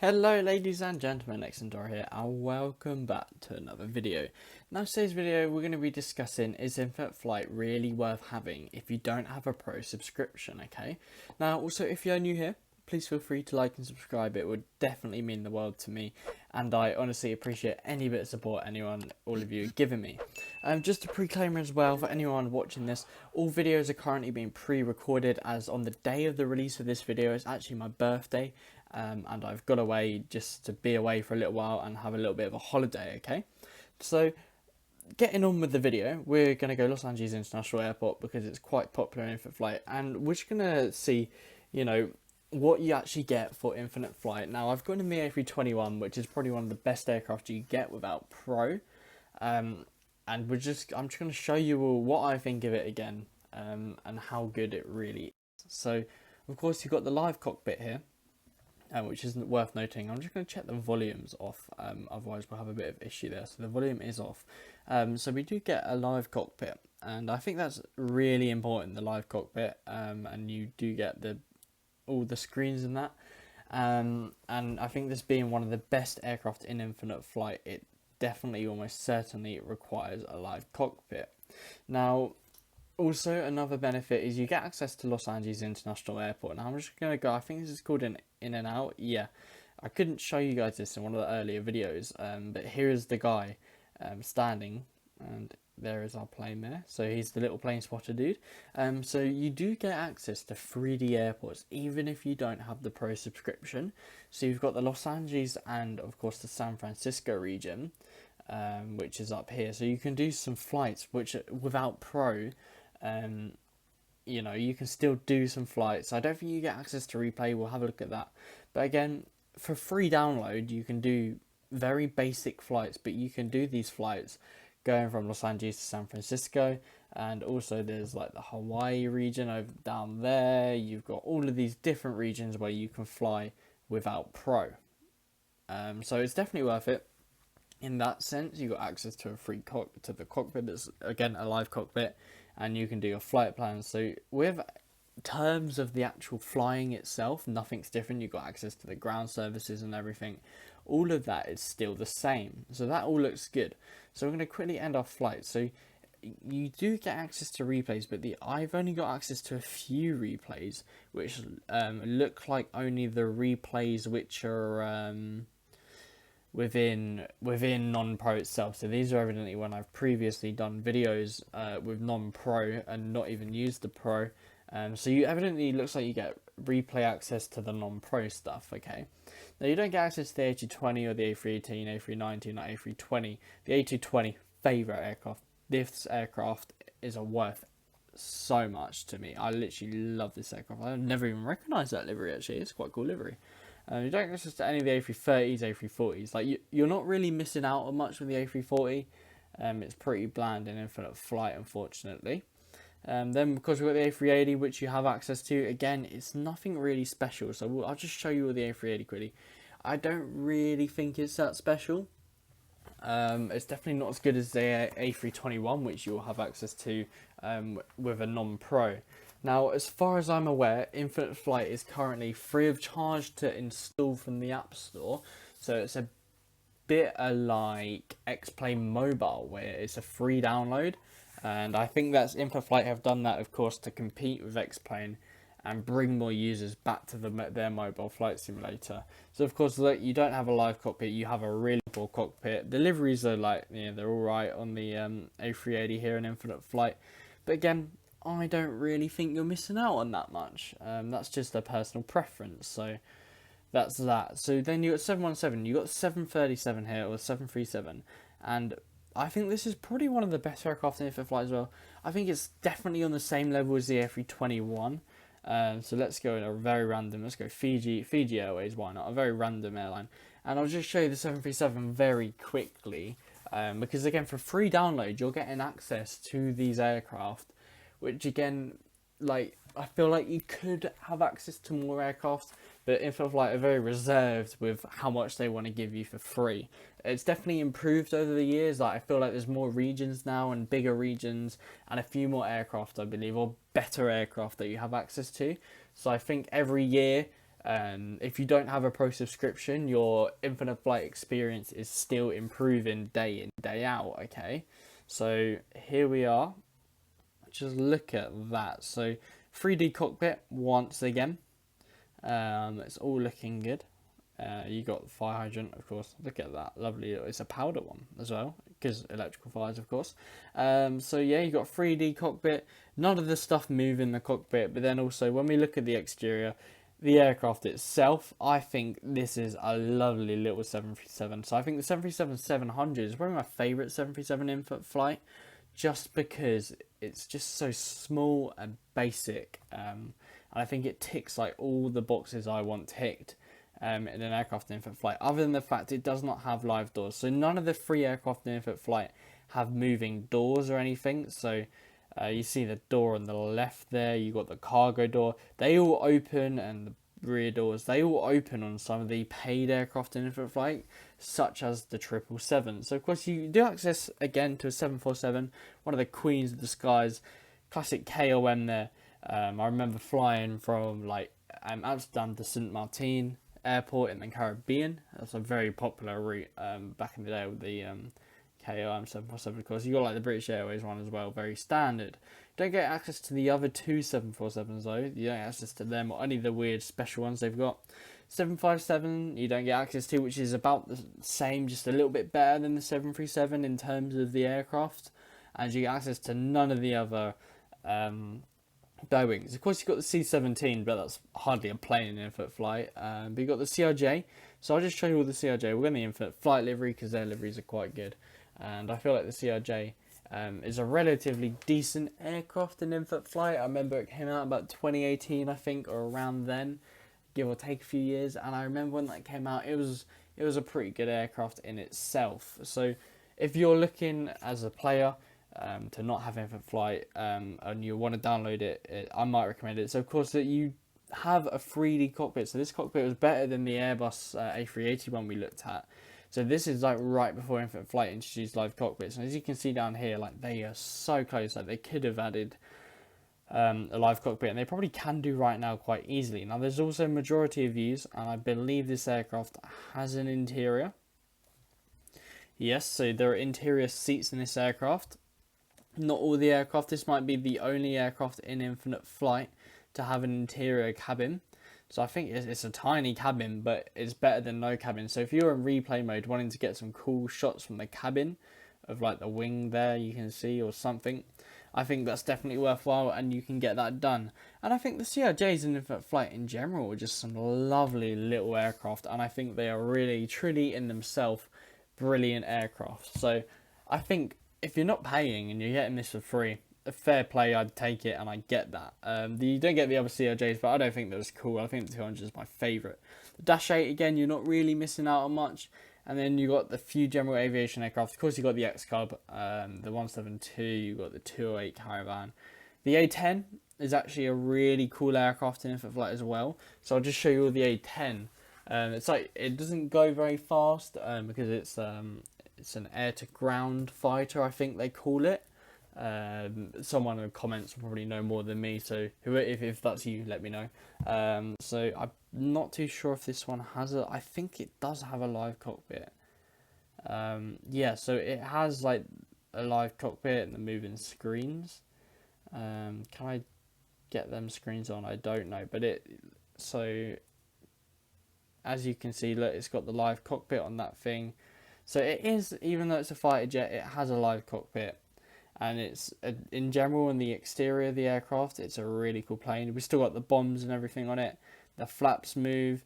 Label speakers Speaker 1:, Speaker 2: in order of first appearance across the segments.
Speaker 1: Hello ladies and gentlemen, Exendor here and welcome back to another video. Now today's video we're going to be discussing, is infinite flight really worth having if you don't have a pro subscription, okay? Now also if you're new here, please feel free to like and subscribe, it would definitely mean the world to me and I honestly appreciate any bit of support all of you are giving me. Just a pre-claimer as well for anyone watching this, all videos are currently being pre-recorded as on the day of the release of this video, it's actually my birthday. And I've got away just to be away for a little while and have a little bit of a holiday, okay? So, getting on with the video, we're going to go Los Angeles International Airport because it's quite popular in infinite flight, and we're just going to see, what you actually get for infinite flight. Now, I've got in the A321, which is probably one of the best aircraft you get without Pro, and I'm just going to show you all what I think of it again, and how good it really is. So, of course, you've got the live cockpit here. Which isn't worth noting. I'm just going to check the volumes off, otherwise we'll have a bit of issue there. So the volume is off. So we do get a live cockpit, and I think that's really important, the live cockpit, and you do get all the screens in that. And I think this being one of the best aircraft in infinite flight, it definitely, almost certainly requires a live cockpit. Now, also, another benefit is you get access to Los Angeles International Airport. Now, I'm just going to go, I think this is called an in and out. Yeah, I couldn't show you guys this in one of the earlier videos, but here is the guy standing, and there is our plane there. So he's the little plane spotter dude. So you do get access to 3D airports, even if you don't have the Pro subscription. So you've got the Los Angeles and, of course, the San Francisco region, which is up here. So you can do some flights, which without Pro, you can still do some flights. I don't think you get access to replay, we'll have a look at that. But again, for free download, you can do very basic flights, but you can do these flights going from Los Angeles to San Francisco, and also there's like the Hawaii region over down there. You've got all of these different regions where you can fly without Pro. So it's definitely worth it. In that sense, you got access to a free to the cockpit. That's again a live cockpit, and you can do your flight plans. So with terms of the actual flying itself, nothing's different. You've got access to the ground services and everything. All of that is still the same. So that all looks good. So we're going to quickly end our flight. So you do get access to replays, but I've only got access to a few replays, which look like only the replays which are within non-pro itself. So these are evidently when I've previously done videos with non-pro and not even used the Pro. So you evidently, looks like you get replay access to the non-pro stuff, okay? Now you don't get access to the A220 or the A318, A319, not A320. The A220, favourite aircraft. This aircraft is worth so much to me. I literally love this aircraft. I've never even recognised that livery actually. It's quite a cool livery. You don't get access to any of the A330s, A340s. Like you're not really missing out on much with the A340. It's pretty bland in infinite flight, unfortunately. Then because we've got the A380, which you have access to, again, it's nothing really special. So I'll just show you all the A380 quickly. I don't really think it's that special. It's definitely not as good as the A321, which you'll have access to with a non-pro. Now, as far as I'm aware, Infinite Flight is currently free of charge to install from the App Store. So it's a bit like X-Plane Mobile, where it's a free download. And I think that's Infinite Flight have done that, of course, to compete with X-Plane and bring more users back to their mobile flight simulator. So, of course, look, you don't have a live cockpit, you have a really cool cockpit. Deliveries are they're all right on the A380 here in Infinite Flight. But again, I don't really think you're missing out on that much. That's just a personal preference. So that's that. So then you got 717, you got 737 here, or 737, and I think this is probably one of the best aircraft in infinite flight as well. I think it's definitely on the same level as the A321. So let's go in a very random. Let's go Fiji Airways. Why not? A very random airline. And I'll just show you the 737 very quickly, because again, for free download, you're getting access to these aircraft, which again, I feel like you could have access to more aircraft, but Infinite Flight are very reserved with how much they want to give you for free. It's definitely improved over the years. I feel like there's more regions now and bigger regions and a few more aircraft, I believe, or better aircraft that you have access to. So I think every year if you don't have a pro subscription, your infinite flight experience is still improving day in, day out, okay? So here we are. Just look at that. So 3D cockpit once again. It's all looking good. You got the fire hydrant, of course. Look at that, lovely. It's a powder one as well, because electrical fires, of course. So yeah, you got 3D cockpit. None of the stuff move in the cockpit, but then also when we look at the exterior, the aircraft itself, I think this is a lovely little 737. So I think the 737-700 is probably my favourite 737 in flight, just because it's just so small and basic. And I think it ticks like all the boxes I want ticked in an aircraft in flight, other than the fact it does not have live doors. So none of the free aircraft in flight have moving doors or anything. So you see the door on the left there, you got the cargo door, they all open, and the rear doors, they all open on some of the paid aircraft in flight, such as the 777. So of course you do access again to a 747, one of the queens of the skies, classic KOM there. I remember flying from like Amsterdam to St. Martin Airport in the Caribbean. That's a very popular route back in the day with the KOM 747. Of course, you got like the British Airways one as well, very standard. You don't get access to the other two 747s though. You don't get access to them or any of the weird special ones they've got. 757 you don't get access to, which is about the same, just a little bit better than the 737 in terms of the aircraft, and you get access to none of the other wings. Of course, you've got the C-17, but that's hardly a plane in infinite flight. But you've got the CRJ. So I'll just show you all the CRJ. We're going to the infinite flight livery because their liveries are quite good. And I feel like the CRJ is a relatively decent aircraft in infinite flight. I remember it came out about 2018, I think, or around then, give or take a few years. And I remember when that came out, it was a pretty good aircraft in itself. So if you're looking as a player to not have infinite flight and you want to download it, I might recommend it. So of course that you have a 3D cockpit. So this cockpit was better than the Airbus A380 one we looked at. So this is like right before infinite flight introduced live cockpits, and as you can see down here, like they are so close. Like they could have added a live cockpit, and they probably can do right now quite easily. Now there's also majority of views, and I believe this aircraft has an interior. Yes, so there are interior seats in this aircraft. Not all the aircraft. This might be the only aircraft in infinite flight to have an interior cabin. So I think it's a tiny cabin, but it's better than no cabin. So if you're in replay mode wanting to get some cool shots from the cabin of like the wing there you can see or something, I think that's definitely worthwhile, and you can get that done. And I think the CRJs in infinite flight in general are just some lovely little aircraft, and I think they are really truly in themselves brilliant aircraft. So I think if you're not paying and you're getting this for free, a fair play, I'd take it, and I get that. You don't get the other CRJs, but I don't think that was cool. I think the 200 is my favourite. The Dash 8, again, you're not really missing out on much. And then you got the few general aviation aircraft. Of course, you got the X-Cub, the 172, you got the 208 Caravan. The A10 is actually a really cool aircraft in infinite flight as well. So I'll just show you all the A10. It's like, it doesn't go very fast because it's an air-to-ground fighter, I think they call it. Someone in the comments will probably know more than me, so if that's you, let me know. So I'm not too sure if this one has I think it does have a live cockpit. Yeah, so it has like a live cockpit and the moving screens. Can I get them screens on? I don't know, but so as you can see, look, it's got the live cockpit on that thing. So it is, even though it's a fighter jet, it has a live cockpit. And it's, in general, in the exterior of the aircraft, it's a really cool plane. We've still got the bombs and everything on it. The flaps move.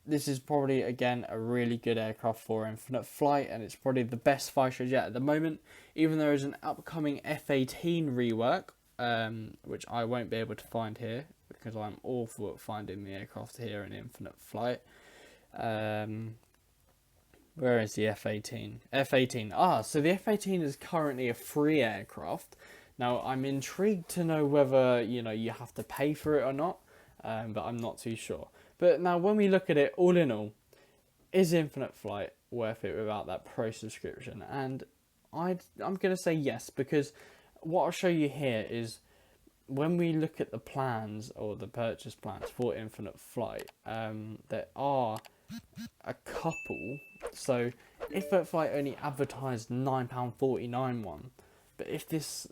Speaker 1: This is probably, again, a really good aircraft for infinite flight, and it's probably the best fighter jet at the moment. Even though there is an upcoming F-18 rework, which I won't be able to find here, because I'm awful at finding the aircraft here in infinite flight. Where is the F-18? F-18. So the F-18 is currently a free aircraft. Now, I'm intrigued to know whether, you have to pay for it or not, but I'm not too sure. But now, when we look at it, all in all, is infinite flight worth it without that pro subscription? And I'm going to say yes, because what I'll show you here is when we look at the plans or the purchase plans for Infinite Flight, there are a couple. So Infinite Flight only advertised £9.49 one, but if this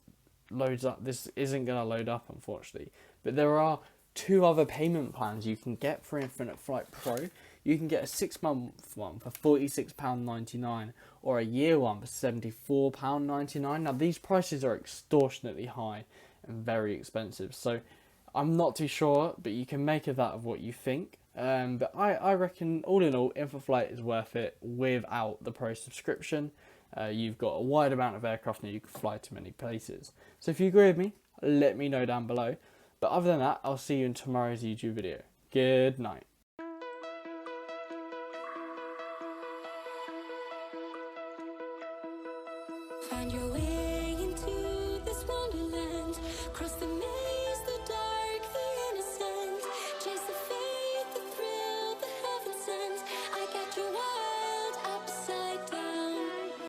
Speaker 1: loads up, this isn't going to load up unfortunately, but there are two other payment plans you can get for Infinite Flight Pro. You can get a 6-month one for £46.99 or a year one for £74.99. Now these prices are extortionately high and very expensive, so I'm not too sure, but you can make of that of what you think. But I reckon all in all, Infinite Flight is worth it without the Pro subscription. You've got a wide amount of aircraft and you can fly to many places. So if you agree with me, let me know down below. But other than that, I'll see you in tomorrow's YouTube video. Good night.
Speaker 2: Find your way into this wonderland, cross the